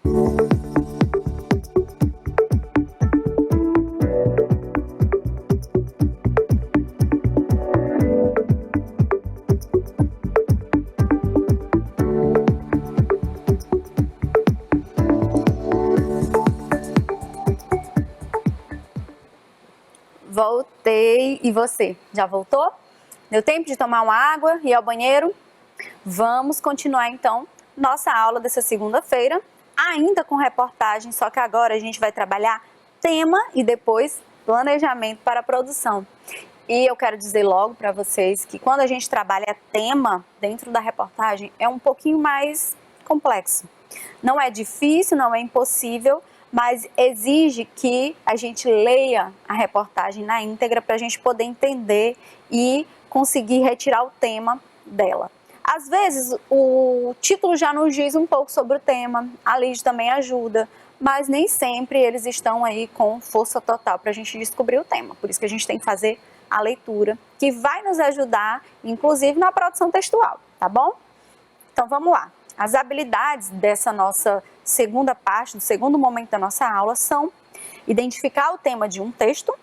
Voltei. E você? Já voltou? Deu tempo de tomar uma água e ir ao banheiro? Vamos continuar então nossa aula dessa segunda-feira, ainda com reportagem, só que agora a gente vai trabalhar tema e depois planejamento para a produção. E eu quero dizer logo para vocês que quando a gente trabalha tema dentro da reportagem é um pouquinho mais complexo. Não é difícil, não é impossível, mas exige que a gente leia a reportagem na íntegra para a gente poder entender e conseguir retirar o tema dela. Às vezes o título já nos diz um pouco sobre o tema, a Lid também ajuda, mas nem sempre eles estão aí com força total para a gente descobrir o tema. Por isso que a gente tem que fazer a leitura, que vai nos ajudar, inclusive, na produção textual, tá bom? Então vamos lá. As habilidades dessa nossa segunda parte, do segundo momento da nossa aula, são identificar o tema de um texto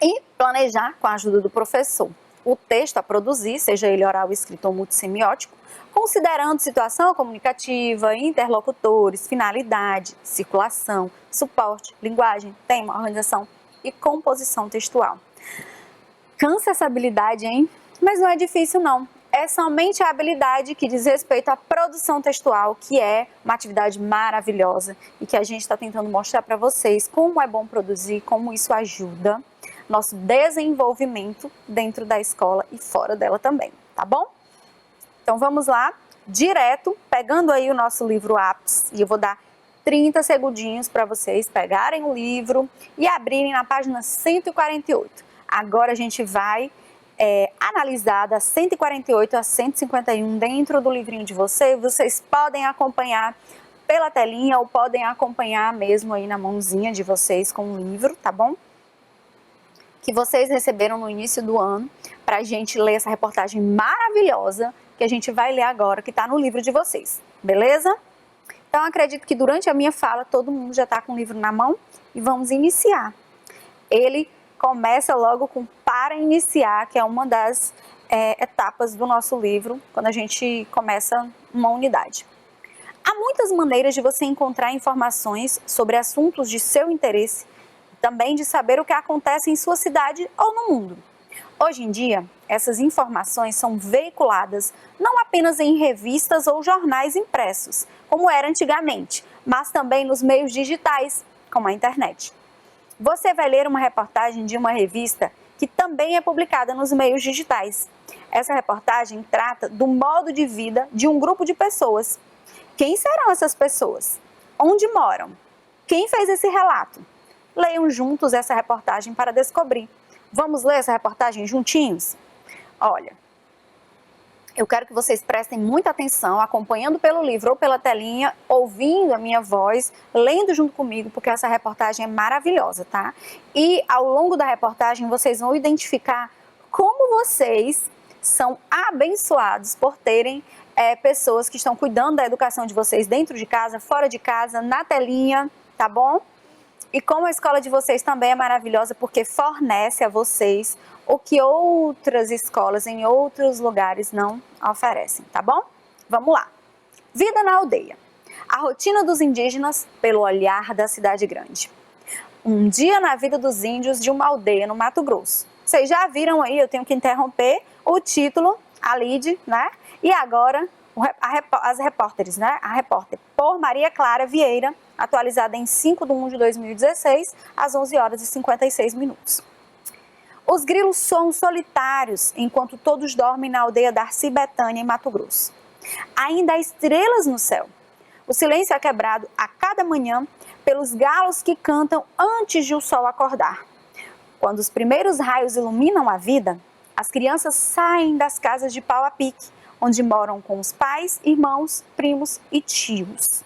e planejar com a ajuda do professor o texto a produzir, seja ele oral, escrito ou multissemiótico, considerando situação comunicativa, interlocutores, finalidade, circulação, suporte, linguagem, tema, organização e composição textual. Cansa essa habilidade, hein? Mas não é difícil não. É somente a habilidade que diz respeito à produção textual, que é uma atividade maravilhosa e que a gente está tentando mostrar para vocês como é bom produzir, como isso ajuda nosso desenvolvimento dentro da escola e fora dela também, tá bom? Então vamos lá, direto, pegando aí o nosso livro Apps, e eu vou dar 30 segundinhos para vocês pegarem o livro e abrirem na página 148. Agora a gente vai analisar da 148 a 151 dentro do livrinho de vocês. Vocês podem acompanhar pela telinha ou podem acompanhar mesmo aí na mãozinha de vocês com o livro, tá bom? Que vocês receberam no início do ano, para a gente ler essa reportagem maravilhosa que a gente vai ler agora, que está no livro de vocês, beleza? Então, acredito que durante a minha fala, todo mundo já está com o livro na mão e vamos iniciar. Ele começa logo com para iniciar, que é uma das etapas do nosso livro, quando a gente começa uma unidade. Há muitas maneiras de você encontrar informações sobre assuntos de seu interesse, também de saber o que acontece em sua cidade ou no mundo. Hoje em dia, essas informações são veiculadas não apenas em revistas ou jornais impressos, como era antigamente, mas também nos meios digitais, como a internet. Você vai ler uma reportagem de uma revista que também é publicada nos meios digitais. Essa reportagem trata do modo de vida de um grupo de pessoas. Quem serão essas pessoas? Onde moram? Quem fez esse relato? Leiam juntos essa reportagem para descobrir. Vamos ler essa reportagem juntinhos? Olha, eu quero que vocês prestem muita atenção, acompanhando pelo livro ou pela telinha, ouvindo a minha voz, lendo junto comigo, porque essa reportagem é maravilhosa, tá? E ao longo da reportagem vocês vão identificar como vocês são abençoados por terem pessoas que estão cuidando da educação de vocês dentro de casa, fora de casa, na telinha, tá bom? E como a escola de vocês também é maravilhosa porque fornece a vocês o que outras escolas em outros lugares não oferecem, tá bom? Vamos lá. Vida na aldeia. A rotina dos indígenas pelo olhar da cidade grande. Um dia na vida dos índios de uma aldeia no Mato Grosso. Vocês já viram aí, eu tenho que interromper o título, a Lid, né? E agora as repórteres, né? A repórter por Maria Clara Vieira, atualizada em 5/1/2016, às 11 horas e 56 minutos. Os grilos soam solitários enquanto todos dormem na aldeia Darcy Betânia, em Mato Grosso. Ainda há estrelas no céu. O silêncio é quebrado a cada manhã pelos galos que cantam antes de o sol acordar. Quando os primeiros raios iluminam a vida, as crianças saem das casas de pau a pique, onde moram com os pais, irmãos, primos e tios.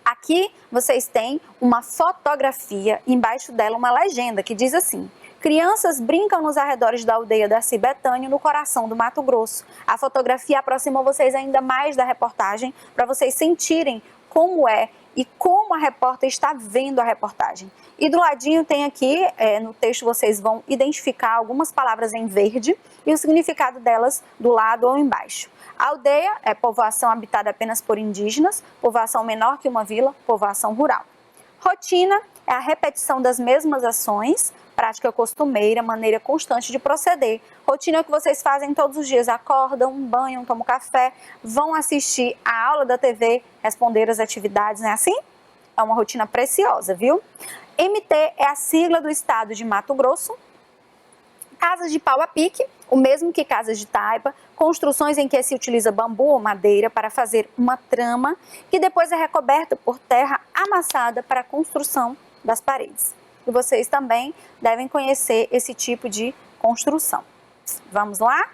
Aqui vocês têm uma fotografia, embaixo dela uma legenda que diz assim: Crianças brincam nos arredores da aldeia Darcy Betânia, no coração do Mato Grosso. A fotografia aproximou vocês ainda mais da reportagem, para vocês sentirem como é e como a repórter está vendo a reportagem. E do ladinho tem aqui, no texto vocês vão identificar algumas palavras em verde e o significado delas do lado ou embaixo. A aldeia é povoação habitada apenas por indígenas, povoação menor que uma vila, povoação rural. Rotina é a repetição das mesmas ações, prática costumeira, maneira constante de proceder. Rotina é o que vocês fazem todos os dias, acordam, banham, tomam café, vão assistir a aula da TV, responder as atividades, não é assim? É uma rotina preciosa, viu? MT é a sigla do estado de Mato Grosso. Casas de pau a pique, o mesmo que casas de taipa, construções em que se utiliza bambu ou madeira para fazer uma trama, que depois é recoberta por terra amassada para a construção das paredes. E vocês também devem conhecer esse tipo de construção. Vamos lá?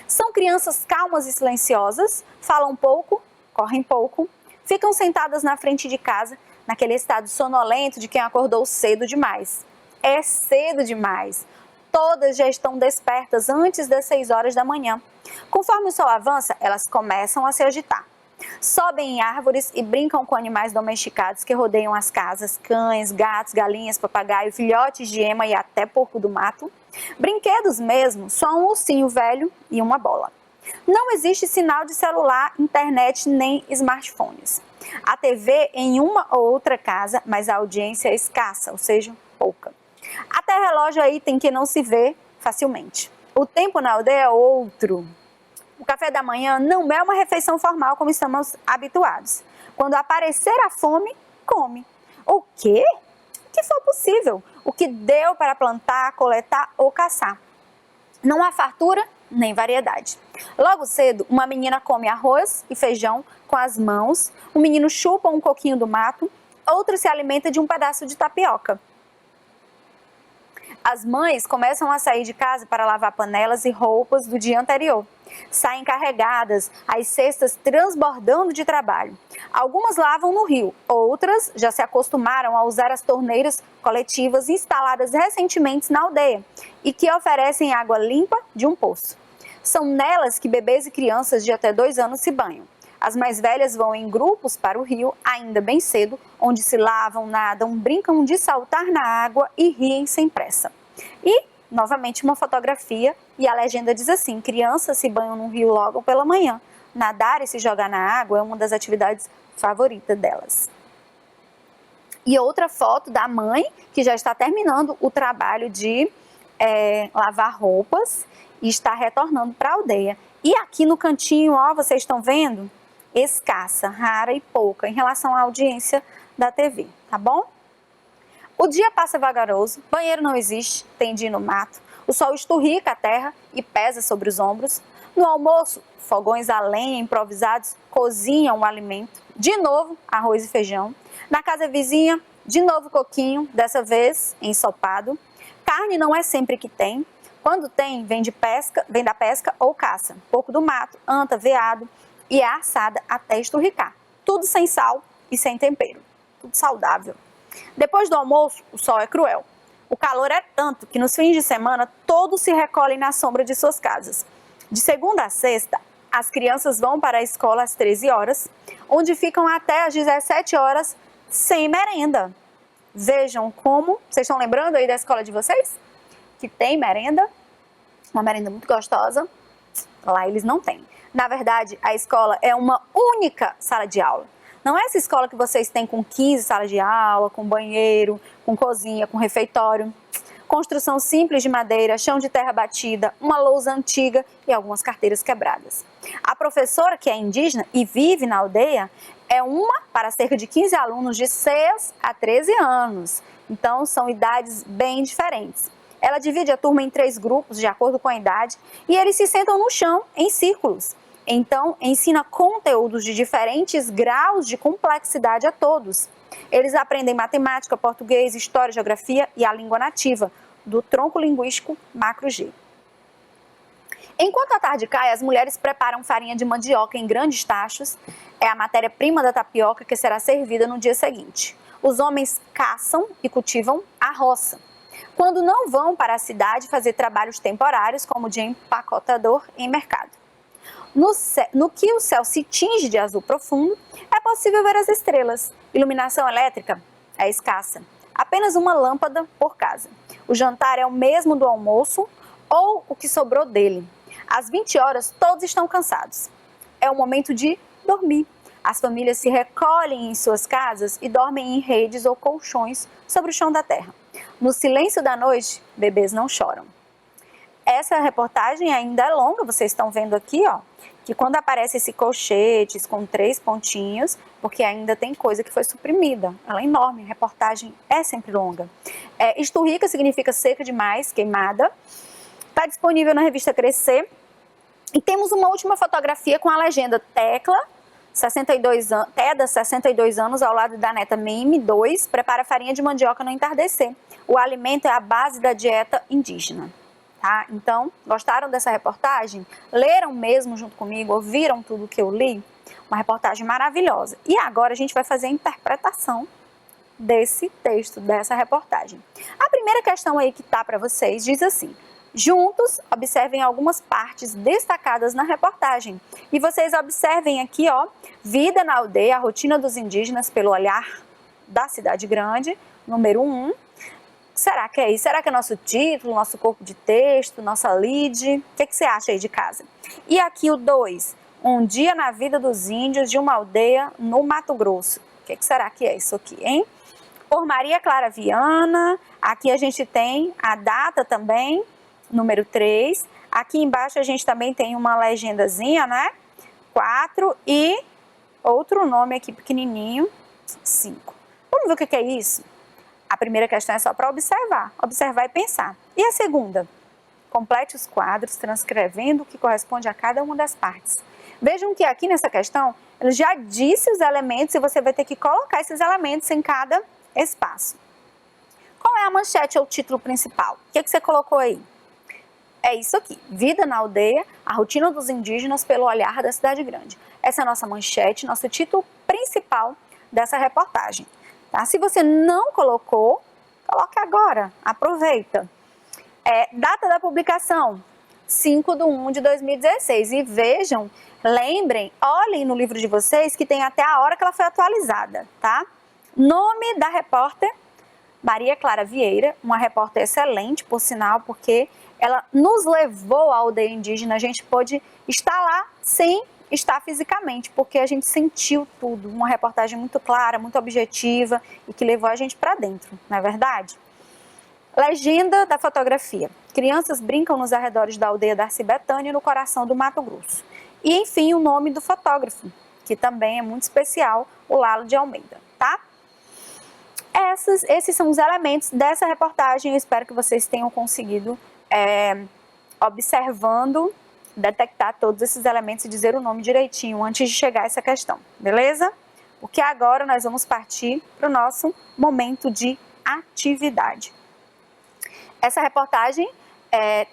São crianças calmas e silenciosas, falam pouco, correm pouco, ficam sentadas na frente de casa, naquele estado sonolento de quem acordou cedo demais. É cedo demais. Todas já estão despertas antes das 6 horas da manhã. Conforme o sol avança, elas começam a se agitar. Sobem em árvores e brincam com animais domesticados que rodeiam as casas, cães, gatos, galinhas, papagaio, filhotes de ema e até porco do mato. Brinquedos mesmo, só um ursinho velho e uma bola. Não existe sinal de celular, internet nem smartphones. A TV em uma ou outra casa, mas a audiência é escassa, ou seja, pouca. Até relógio aí tem que não se vê facilmente. O tempo na aldeia é outro. O café da manhã não é uma refeição formal como estamos habituados. Quando aparecer a fome, come. O quê? O que for possível. O que deu para plantar, coletar ou caçar. Não há fartura nem variedade. Logo cedo, uma menina come arroz e feijão com as mãos, um menino chupa um coquinho do mato, outro se alimenta de um pedaço de tapioca. As mães começam a sair de casa para lavar panelas e roupas do dia anterior. Saem carregadas, as cestas transbordando de trabalho. Algumas lavam no rio, outras já se acostumaram a usar as torneiras coletivas instaladas recentemente na aldeia e que oferecem água limpa de um poço. São nelas que bebês e crianças de até 2 anos se banham. As mais velhas vão em grupos para o rio, ainda bem cedo, onde se lavam, nadam, brincam de saltar na água e riem sem pressa. E, novamente, uma fotografia e a legenda diz assim: crianças se banham no rio logo pela manhã. Nadar e se jogar na água é uma das atividades favoritas delas. E outra foto da mãe, que já está terminando o trabalho de lavar roupas e está retornando para a aldeia. E aqui no cantinho, ó, vocês estão vendo? Escassa, rara e pouca em relação à audiência da TV, tá bom? O dia passa vagaroso, banheiro não existe, tem dia no mato, o sol esturrica a terra e pesa sobre os ombros. No almoço, fogões a lenha improvisados cozinham o alimento, de novo arroz e feijão. Na casa vizinha, de novo coquinho, dessa vez ensopado. Carne não é sempre que tem, quando tem, vem da pesca ou caça, porco do mato, anta, veado, e é assada até esturricar. Tudo sem sal e sem tempero. Tudo saudável. Depois do almoço, o sol é cruel. O calor é tanto que nos fins de semana todos se recolhem na sombra de suas casas. De segunda a sexta, as crianças vão para a escola às 13 horas, onde ficam até às 17 horas sem merenda. Vejam como... Vocês estão lembrando aí da escola de vocês? Que tem merenda. Uma merenda muito gostosa. Lá eles não têm. Na verdade, a escola é uma única sala de aula. Não é essa escola que vocês têm com 15 salas de aula, com banheiro, com cozinha, com refeitório. Construção simples de madeira, chão de terra batida, uma lousa antiga e algumas carteiras quebradas. A professora, que é indígena e vive na aldeia, é uma para cerca de 15 alunos de 6 a 13 anos. Então, são idades bem diferentes. Ela divide a turma em 3 grupos, de acordo com a idade, e eles se sentam no chão, em círculos. Então, ensina conteúdos de diferentes graus de complexidade a todos. Eles aprendem matemática, português, história, geografia e a língua nativa, do tronco linguístico macro G. Enquanto a tarde cai, as mulheres preparam farinha de mandioca em grandes tachos. É a matéria-prima da tapioca que será servida no dia seguinte. Os homens caçam e cultivam a roça. quando não vão para a cidade fazer trabalhos temporários, como de empacotador em mercado. No que o céu se tinge de azul profundo, é possível ver as estrelas. Iluminação elétrica é escassa, apenas uma lâmpada por casa. O jantar é o mesmo do almoço ou o que sobrou dele. Às 20 horas, todos estão cansados. É o momento de dormir. As famílias se recolhem em suas casas e dormem em redes ou colchões sobre o chão da terra. No silêncio da noite, bebês não choram. Essa reportagem ainda é longa, vocês estão vendo aqui, ó, que quando aparece esse colchetes com 3 pontinhos, porque ainda tem coisa que foi suprimida. Ela é enorme, a reportagem é sempre longa. Esturrica significa seca demais, queimada. Está disponível na revista Crescer. E temos uma última fotografia com a legenda Tecla, 62 anos, ao lado da neta Mime, 2, prepara farinha de mandioca no entardecer. O alimento é a base da dieta indígena. Tá? Então, gostaram dessa reportagem? Leram mesmo junto comigo? Ouviram tudo que eu li? Uma reportagem maravilhosa. E agora a gente vai fazer a interpretação desse texto, dessa reportagem. A primeira questão aí que tá para vocês diz assim: juntos, observem algumas partes destacadas na reportagem. E vocês observem aqui, ó, vida na aldeia, a rotina dos indígenas pelo olhar da cidade grande, número 1. Será que é isso? Será que é nosso título, nosso corpo de texto, nossa lead? O que você acha aí de casa? E aqui o 2, um dia na vida dos índios de uma aldeia no Mato Grosso. O que será que é isso aqui, hein? Por Maria Clara Viana, aqui a gente tem a data também, número 3. Aqui embaixo a gente também tem uma legendazinha, né? 4 e outro nome aqui pequenininho, 5. Vamos ver o que é isso? A primeira questão é só para observar e pensar. E a segunda? Complete os quadros, transcrevendo o que corresponde a cada uma das partes. Vejam que aqui nessa questão, ele já disse os elementos e você vai ter que colocar esses elementos em cada espaço. Qual é a manchete ou o título principal? O que você colocou aí? É isso aqui, vida na aldeia, a rotina dos indígenas pelo olhar da cidade grande. Essa é a nossa manchete, nosso título principal dessa reportagem. Tá? Se você não colocou, coloque agora, aproveita. Data da publicação, 5/1/2016. E vejam, lembrem, olhem no livro de vocês que tem até a hora que ela foi atualizada, tá? Nome da repórter, Maria Clara Vieira, uma repórter excelente, por sinal, porque ela nos levou à aldeia indígena, a gente pôde estar lá sem estar fisicamente, porque a gente sentiu tudo, uma reportagem muito clara, muito objetiva e que levou a gente para dentro, não é verdade? Legenda da fotografia. Crianças brincam nos arredores da aldeia Darcy Betânia, no coração do Mato Grosso. E, enfim, o nome do fotógrafo, que também é muito especial, o Lalo de Almeida, tá? Esses são os elementos dessa reportagem. Eu espero que vocês tenham conseguido, observando, detectar todos esses elementos e dizer o nome direitinho antes de chegar a essa questão, beleza? Porque agora nós vamos partir para o nosso momento de atividade. Essa reportagem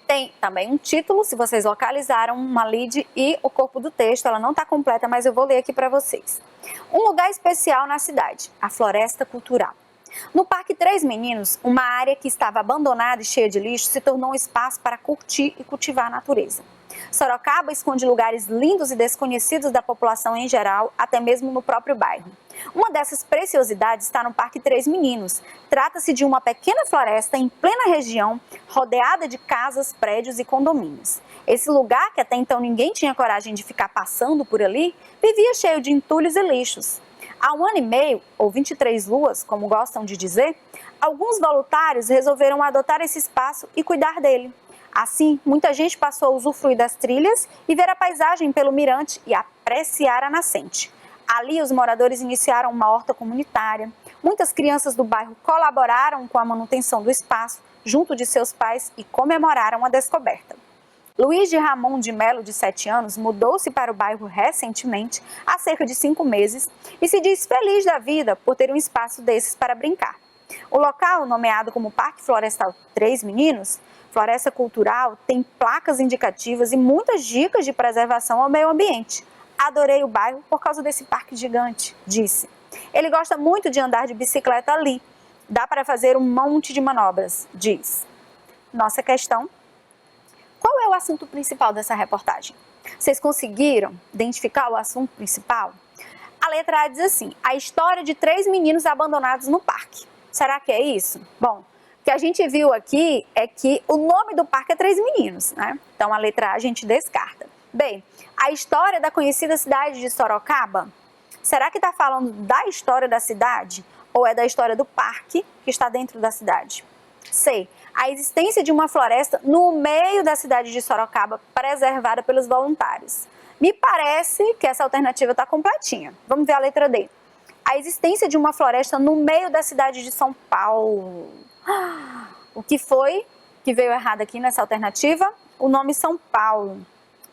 tem também um título, se vocês localizaram, uma lead e o corpo do texto. Ela não está completa, mas eu vou ler aqui para vocês. Um lugar especial na cidade, a Floresta Cultural. No Parque Três Meninos, uma área que estava abandonada e cheia de lixo se tornou um espaço para curtir e cultivar a natureza. Sorocaba esconde lugares lindos e desconhecidos da população em geral, até mesmo no próprio bairro. Uma dessas preciosidades está no Parque Três Meninos. Trata-se de uma pequena floresta em plena região, rodeada de casas, prédios e condomínios. Esse lugar, que até então ninguém tinha coragem de ficar passando por ali, vivia cheio de entulhos e lixos. Há 1 ano e meio, ou 23 luas, como gostam de dizer, alguns voluntários resolveram adotar esse espaço e cuidar dele. Assim, muita gente passou a usufruir das trilhas e ver a paisagem pelo mirante e apreciar a nascente. Ali, os moradores iniciaram uma horta comunitária. Muitas crianças do bairro colaboraram com a manutenção do espaço, junto de seus pais, e comemoraram a descoberta. Luiz de Ramon de Melo, de 7 anos, mudou-se para o bairro recentemente, há cerca de 5 meses, e se diz feliz da vida por ter um espaço desses para brincar. O local, nomeado como Parque Florestal Três Meninos, Floresta Cultural, tem placas indicativas e muitas dicas de preservação ao meio ambiente. Adorei o bairro por causa desse parque gigante, disse. Ele gosta muito de andar de bicicleta ali. Dá para fazer um monte de manobras, diz. Nossa questão: qual é o assunto principal dessa reportagem? Vocês conseguiram identificar o assunto principal? A letra A diz assim: a história de 3 meninos abandonados no parque. Será que é isso? Bom, o que a gente viu aqui é que o nome do parque é 3 meninos, né? Então a letra A a gente descarta. B, a história da conhecida cidade de Sorocaba. Será que está falando da história da cidade ou é da história do parque que está dentro da cidade? C, a existência de uma floresta no meio da cidade de Sorocaba preservada pelos voluntários. Me parece que essa alternativa está completinha. Vamos ver a letra D. A existência de uma floresta no meio da cidade de São Paulo. O que foi que veio errado aqui nessa alternativa? O nome São Paulo.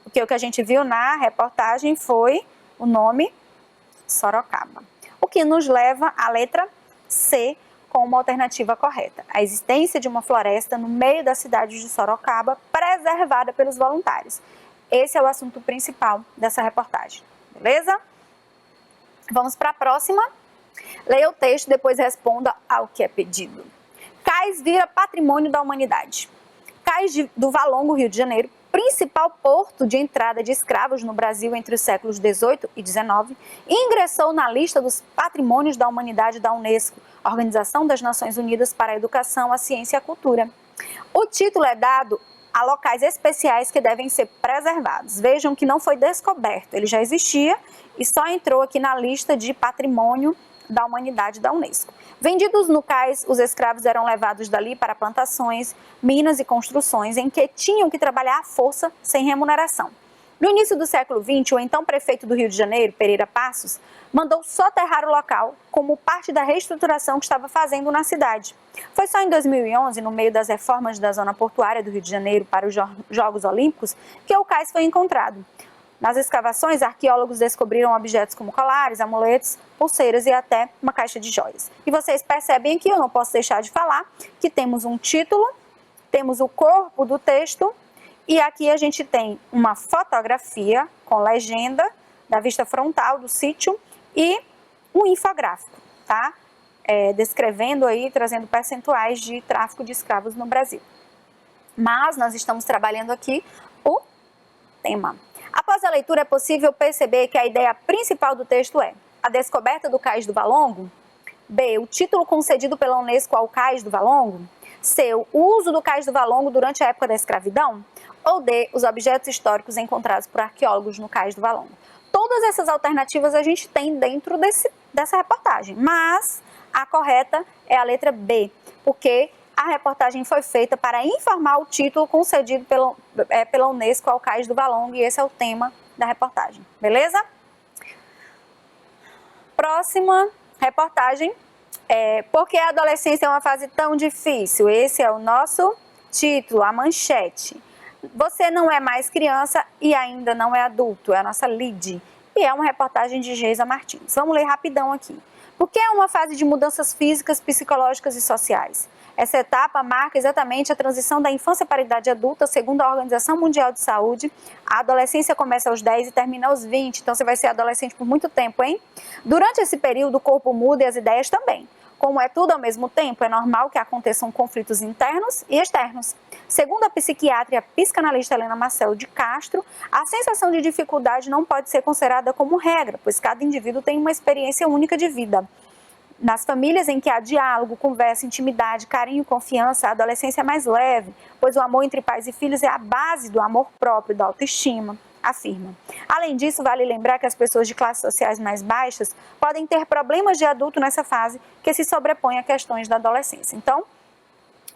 Porque o que a gente viu na reportagem foi o nome Sorocaba. O que nos leva à letra C como alternativa correta. A existência de uma floresta no meio da cidade de Sorocaba preservada pelos voluntários. Esse é o assunto principal dessa reportagem, beleza? Vamos para a próxima. Leia o texto e depois responda ao que é pedido. Cais vira patrimônio da humanidade. Cais do Valongo, Rio de Janeiro, principal porto de entrada de escravos no Brasil entre os séculos 18 e 19, ingressou na lista dos Patrimônios da Humanidade da Unesco, Organização das Nações Unidas para a Educação, a Ciência e a Cultura. O título é dado a locais especiais que devem ser preservados. Vejam que não foi descoberto, ele já existia e só entrou aqui na lista de Patrimônio da Humanidade da Unesco. Vendidos no cais, os escravos eram levados dali para plantações, minas e construções em que tinham que trabalhar à força sem remuneração. No início do século XX, o então prefeito do Rio de Janeiro, Pereira Passos, mandou soterrar o local como parte da reestruturação que estava fazendo na cidade. Foi só em 2011, no meio das reformas da zona portuária do Rio de Janeiro para os Jogos Olímpicos, que o cais foi encontrado. Nas escavações, arqueólogos descobriram objetos como colares, amuletos, pulseiras e até uma caixa de joias. E vocês percebem aqui, eu não posso deixar de falar, que temos um título, temos o corpo do texto e aqui a gente tem uma fotografia com legenda da vista frontal do sítio e um infográfico, tá? Descrevendo aí, trazendo percentuais de tráfico de escravos no Brasil. Mas nós estamos trabalhando aqui o tema. Após a leitura, é possível perceber que a ideia principal do texto é a descoberta do cais do Valongo, B, o título concedido pela Unesco ao cais do Valongo, C, o uso do cais do Valongo durante a época da escravidão, ou D, os objetos históricos encontrados por arqueólogos no cais do Valongo. Todas essas alternativas a gente tem dentro dessa reportagem, mas a correta é a letra B, porque a reportagem foi feita para informar o título concedido pela Unesco ao cais do Valongo e esse é o tema da reportagem, beleza? Próxima reportagem, por que a adolescência é uma fase tão difícil? Esse é o nosso título, a manchete. Você não é mais criança e ainda não é adulto, é a nossa lead. E é uma reportagem de Geisa Martins. Vamos ler rapidão aqui. Por que é uma fase de mudanças físicas, psicológicas e sociais? Essa etapa marca exatamente a transição da infância para a idade adulta, segundo a Organização Mundial de Saúde. A adolescência começa aos 10 e termina aos 20, então você vai ser adolescente por muito tempo, hein? Durante esse período, o corpo muda e as ideias também. Como é tudo ao mesmo tempo, é normal que aconteçam conflitos internos e externos. Segundo a psiquiatra e a psicanalista Helena Marcelo de Castro, a sensação de dificuldade não pode ser considerada como regra, pois cada indivíduo tem uma experiência única de vida. Nas famílias em que há diálogo, conversa, intimidade, carinho e confiança, a adolescência é mais leve, pois o amor entre pais e filhos é a base do amor próprio, da autoestima, afirma. Além disso, vale lembrar que as pessoas de classes sociais mais baixas podem ter problemas de adulto nessa fase que se sobrepõem a questões da adolescência. Então,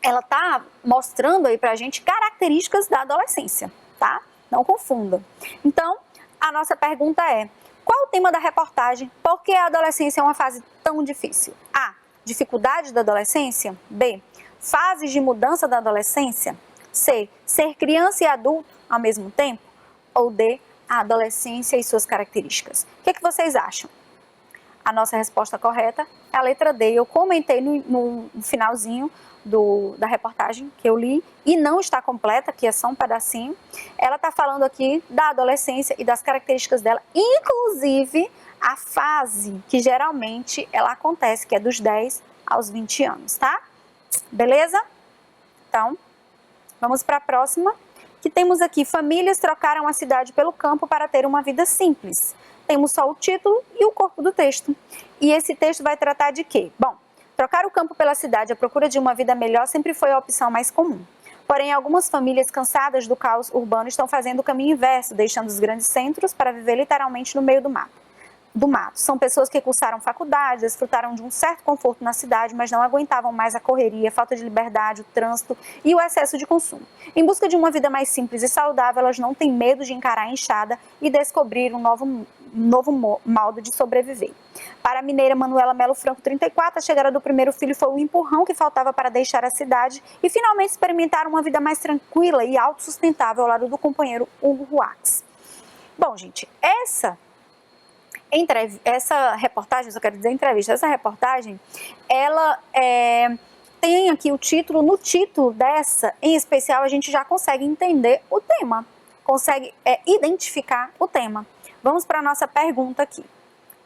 ela está mostrando aí pra gente características da adolescência, tá? Não confunda. Então, a nossa pergunta é: qual o tema da reportagem? Por que a adolescência é uma fase tão difícil? A, dificuldades da adolescência. B, fases de mudança da adolescência. C, ser criança e adulto ao mesmo tempo. Ou D, a adolescência e suas características. O que vocês acham? A nossa resposta correta é a letra D. Eu comentei no finalzinho da reportagem que eu li e não está completa, que é só um pedacinho. Ela está falando aqui da adolescência e das características dela, inclusive a fase que geralmente ela acontece, que é dos 10 aos 20 anos, tá? Beleza? Então, vamos para a próxima, que temos aqui: famílias trocaram a cidade pelo campo para ter uma vida simples. Temos só o título e o corpo do texto. E esse texto vai tratar de quê? Bom, trocar o campo pela cidade à procura de uma vida melhor sempre foi a opção mais comum. Porém, algumas famílias cansadas do caos urbano estão fazendo o caminho inverso, deixando os grandes centros para viver literalmente no meio do mato. São pessoas que cursaram faculdade, desfrutaram de um certo conforto na cidade, mas não aguentavam mais a correria, a falta de liberdade, o trânsito e o excesso de consumo. Em busca de uma vida mais simples e saudável, elas não têm medo de encarar a enxada e descobrir um novo modo de sobreviver. Para a mineira Manuela Melo Franco, 34, a chegada do primeiro filho foi o empurrão que faltava para deixar a cidade e finalmente experimentar uma vida mais tranquila e autossustentável ao lado do companheiro Hugo Ruartz. Bom, gente, essa reportagem, eu quero dizer entrevista, essa reportagem, ela tem aqui o título. No título dessa, em especial, a gente já consegue entender o tema, consegue identificar o tema. Vamos para a nossa pergunta aqui.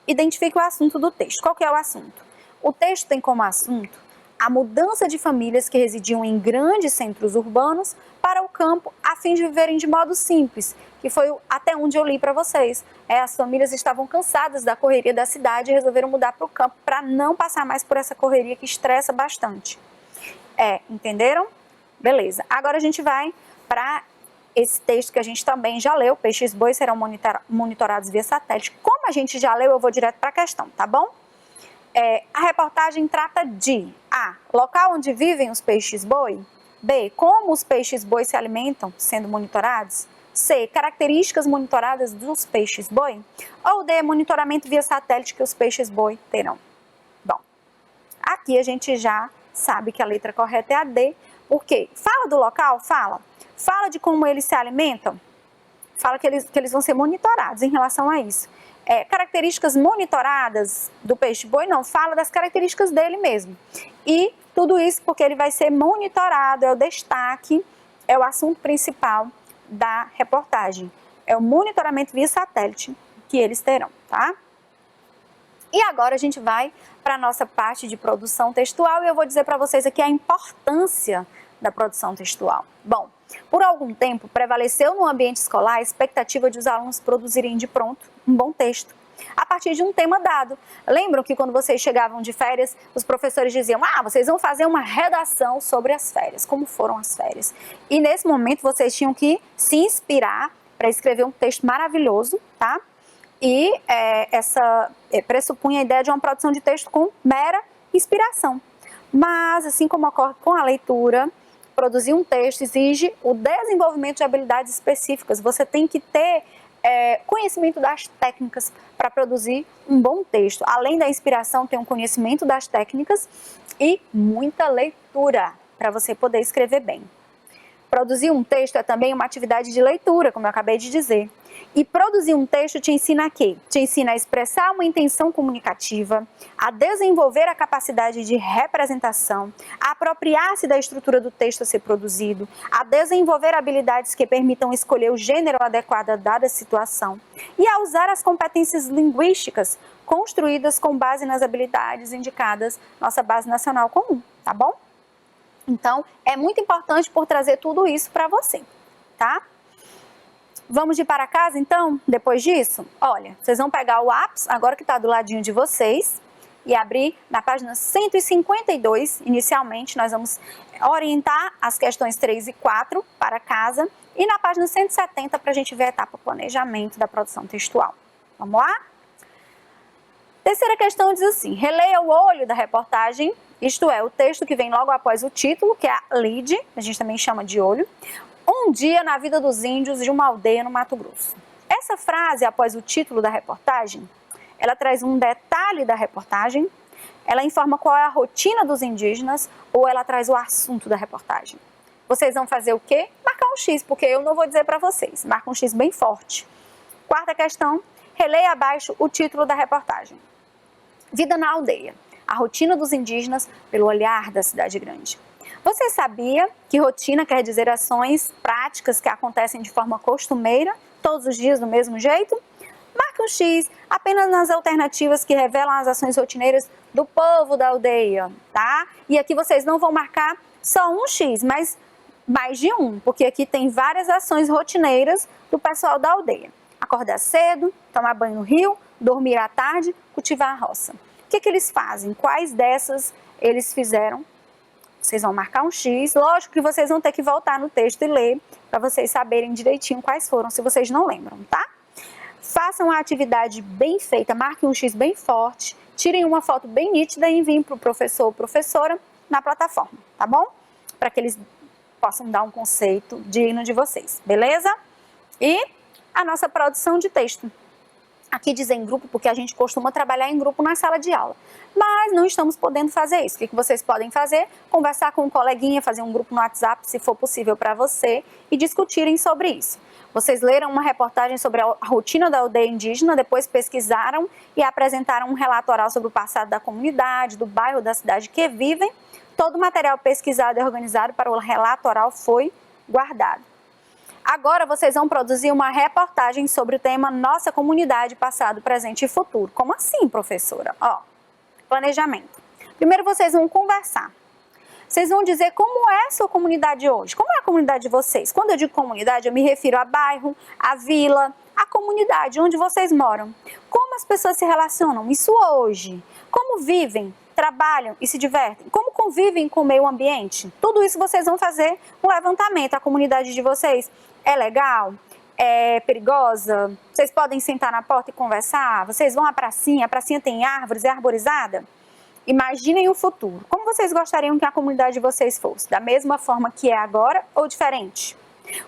Identifique o assunto do texto. Qual que é o assunto? O texto tem como assunto a mudança de famílias que residiam em grandes centros urbanos para o campo a fim de viverem de modo simples, que foi até onde eu li para vocês. As famílias estavam cansadas da correria da cidade e resolveram mudar para o campo para não passar mais por essa correria que estressa bastante. Entenderam? Beleza. Agora a gente vai para esse texto que a gente também já leu: peixes-boi serão monitorados via satélite. Como a gente já leu, eu vou direto para a questão, tá bom? A reportagem trata de A. Local onde vivem os peixes-boi. B. Como os peixes-boi se alimentam, sendo monitorados. C. Características monitoradas dos peixes-boi. Ou D. Monitoramento via satélite que os peixes-boi terão. Bom, aqui a gente já sabe que a letra correta é a D, porque fala do local? Fala de como eles se alimentam? Fala que eles vão ser monitorados em relação a isso. Características monitoradas do peixe-boi? Não, fala das características dele mesmo. E tudo isso porque ele vai ser monitorado, é o destaque, é o assunto principal da reportagem. É o monitoramento via satélite que eles terão, tá? E agora a gente vai para a nossa parte de produção textual e eu vou dizer para vocês aqui a importância da produção textual. Bom, por algum tempo prevaleceu no ambiente escolar a expectativa de os alunos produzirem de pronto um bom texto, a partir de um tema dado. Lembram que quando vocês chegavam de férias, os professores diziam: vocês vão fazer uma redação sobre as férias, como foram as férias. E nesse momento vocês tinham que se inspirar para escrever um texto maravilhoso, tá? E essa pressupunha a ideia de uma produção de texto com mera inspiração. Mas, assim como ocorre com a leitura, produzir um texto exige o desenvolvimento de habilidades específicas. Você tem que ter conhecimento das técnicas para produzir um bom texto. Além da inspiração, tem um conhecimento das técnicas e muita leitura para você poder escrever bem. Produzir um texto é também uma atividade de leitura, como eu acabei de dizer. E produzir um texto te ensina a quê? Te ensina a expressar uma intenção comunicativa, a desenvolver a capacidade de representação, a apropriar-se da estrutura do texto a ser produzido, a desenvolver habilidades que permitam escolher o gênero adequado a dada situação e a usar as competências linguísticas construídas com base nas habilidades indicadas nossa Base Nacional Comum, tá bom? Então, é muito importante por trazer tudo isso para você, tá? Vamos ir para casa, então, depois disso? Olha, vocês vão pegar o lápis, agora que está do ladinho de vocês, e abrir na página 152, inicialmente, nós vamos orientar as questões 3 e 4 para casa, e na página 170 para a gente ver a etapa planejamento da produção textual. Vamos lá? Terceira questão diz assim: releia o olho da reportagem, isto é, o texto que vem logo após o título, que é a lead, a gente também chama de olho, um dia na vida dos índios de uma aldeia no Mato Grosso. Essa frase, após o título da reportagem, ela traz um detalhe da reportagem, ela informa qual é a rotina dos indígenas ou ela traz o assunto da reportagem. Vocês vão fazer o quê? Marcar um X, porque eu não vou dizer para vocês. Marca um X bem forte. Quarta questão, releia abaixo o título da reportagem. Vida na aldeia. A rotina dos indígenas pelo olhar da cidade grande. Você sabia que rotina quer dizer ações práticas que acontecem de forma costumeira, todos os dias do mesmo jeito? Marque marque um X apenas nas alternativas que revelam as ações rotineiras do povo da aldeia, tá? E aqui vocês não vão marcar só um X, mas mais de um, porque aqui tem várias ações rotineiras do pessoal da aldeia. Acordar cedo, tomar banho no rio, dormir à tarde, cultivar a roça. O que eles fazem? Quais dessas eles fizeram? Vocês vão marcar um X. Lógico que vocês vão ter que voltar no texto e ler para vocês saberem direitinho quais foram, se vocês não lembram, tá? Façam a atividade bem feita, marquem um X bem forte, tirem uma foto bem nítida e enviem para o professor ou professora na plataforma, tá bom? Para que eles possam dar um conceito digno de vocês, beleza? E a nossa produção de texto. Aqui diz em grupo, porque a gente costuma trabalhar em grupo na sala de aula. Mas não estamos podendo fazer isso. O que vocês podem fazer? Conversar com um coleguinha, fazer um grupo no WhatsApp, se for possível para você, e discutirem sobre isso. Vocês leram uma reportagem sobre a rotina da aldeia indígena, depois pesquisaram e apresentaram um relato oral sobre o passado da comunidade, do bairro, da cidade que vivem. Todo o material pesquisado e organizado para o relato oral foi guardado. Agora vocês vão produzir uma reportagem sobre o tema Nossa Comunidade, Passado, Presente e Futuro. Como assim, professora? Ó, planejamento. Primeiro vocês vão conversar. Vocês vão dizer como é a sua comunidade hoje. Como é a comunidade de vocês? Quando eu digo comunidade, eu me refiro a bairro, a vila, a comunidade onde vocês moram. Como as pessoas se relacionam? Isso hoje. Como vivem, trabalham e se divertem? Como convivem com o meio ambiente? Tudo isso vocês vão fazer um levantamento. A comunidade de vocês é legal? É perigosa? Vocês podem sentar na porta e conversar? Vocês vão à pracinha? A pracinha tem árvores? É arborizada? Imaginem o futuro. Como vocês gostariam que a comunidade de vocês fosse? Da mesma forma que é agora ou diferente?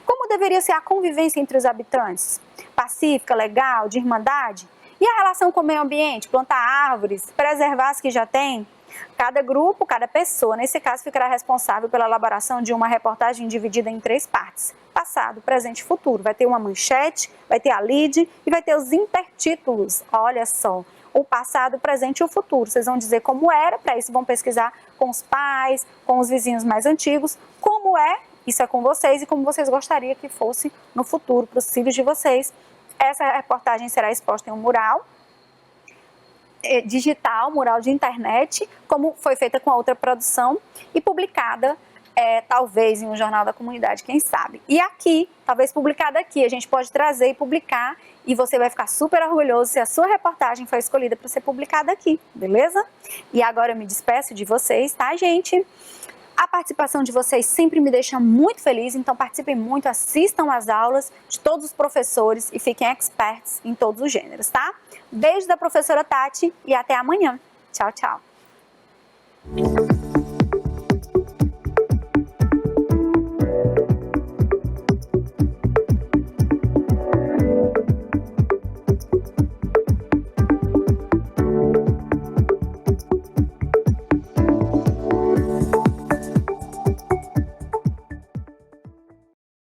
Como deveria ser a convivência entre os habitantes? Pacífica, legal, de irmandade? E a relação com o meio ambiente? Plantar árvores? Preservar as que já tem? Cada grupo, cada pessoa, nesse caso, ficará responsável pela elaboração de uma reportagem dividida em 3 partes. Passado, presente e futuro. Vai ter uma manchete, vai ter a lead e vai ter os intertítulos. Olha só, o passado, o presente e o futuro. Vocês vão dizer como era, para isso vão pesquisar com os pais, com os vizinhos mais antigos, como é, isso é com vocês e como vocês gostariam que fosse no futuro para os filhos de vocês. Essa reportagem será exposta em um mural digital, mural de internet, como foi feita com a outra produção e publicada talvez em um jornal da comunidade, quem sabe. E aqui, talvez publicada aqui, a gente pode trazer e publicar e você vai ficar super orgulhoso se a sua reportagem foi escolhida para ser publicada aqui, beleza? E agora eu me despeço de vocês, tá, gente? A participação de vocês sempre me deixa muito feliz, então participem muito, assistam às aulas de todos os professores e fiquem experts em todos os gêneros, tá? Beijo da professora Tati e até amanhã. Tchau, tchau.